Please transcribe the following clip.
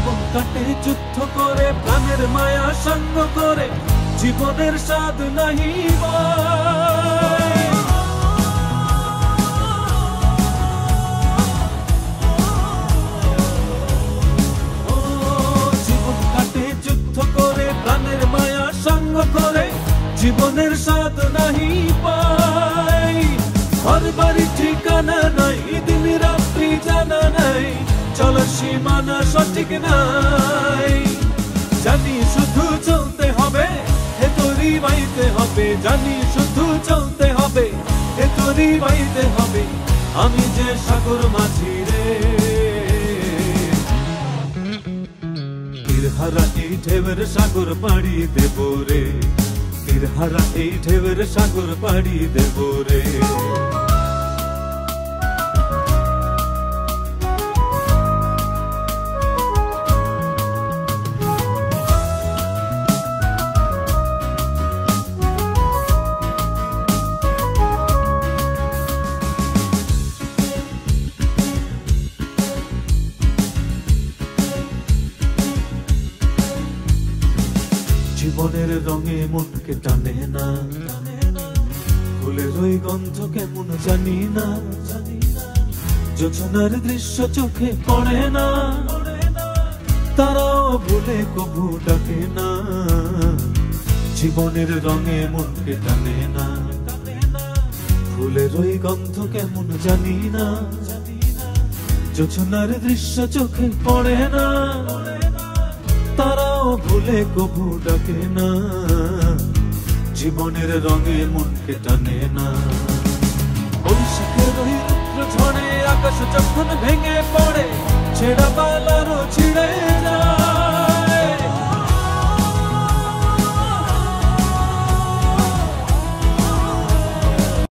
জীবন কাটে যুদ্ধ করে, প্রাণের মায়া সঙ্গ করে, জীবনের স্বাদ নাহি পায়। জীবন কাটে যুদ্ধ করে, প্রাণের মায়া সঙ্গ করে, জীবনের স্বাদ নাহি পায়। ঘর বাড়ি ঠিকানা নাই, দিন রাত্রি জানা নাই, চলার সীমানা সঠিক নাই। জানি শুধু চলতে হবে, এ তরি বাইতে হবে, জানি শুধু চলতে হবে, এ তরি বাইতে হবে। আমি যে সাগর মাঝি রে, তীরহারা এই ঢেউয়ের সাগর পাড়ি দেব রে, তীরহারা এই ঢেউয়ের সাগর পাড়ি দেব রে। জীবনের রঙে মনকে টানে না, ফুলের ওই গন্ধ কেমন জানি না, যোজনার দৃশ্য চোখে পড়ে না, তারাও ভুলে কবু ডাকে না। জীবনের রঙে মনকে টানে না, ফুলের ওই গন্ধ কেমন জানি না, যোজনার দৃশ্য চোখে পড়ে না, তারাও ভুলে কবু ডাকে না। জীবনের রঙে মনকে টানে না। বৈশাখের ওই রুদ্র ঝড়ে আকাশ যখন ভেঙে পড়ে, ছেঁড়া পালারও ছিঁড়ে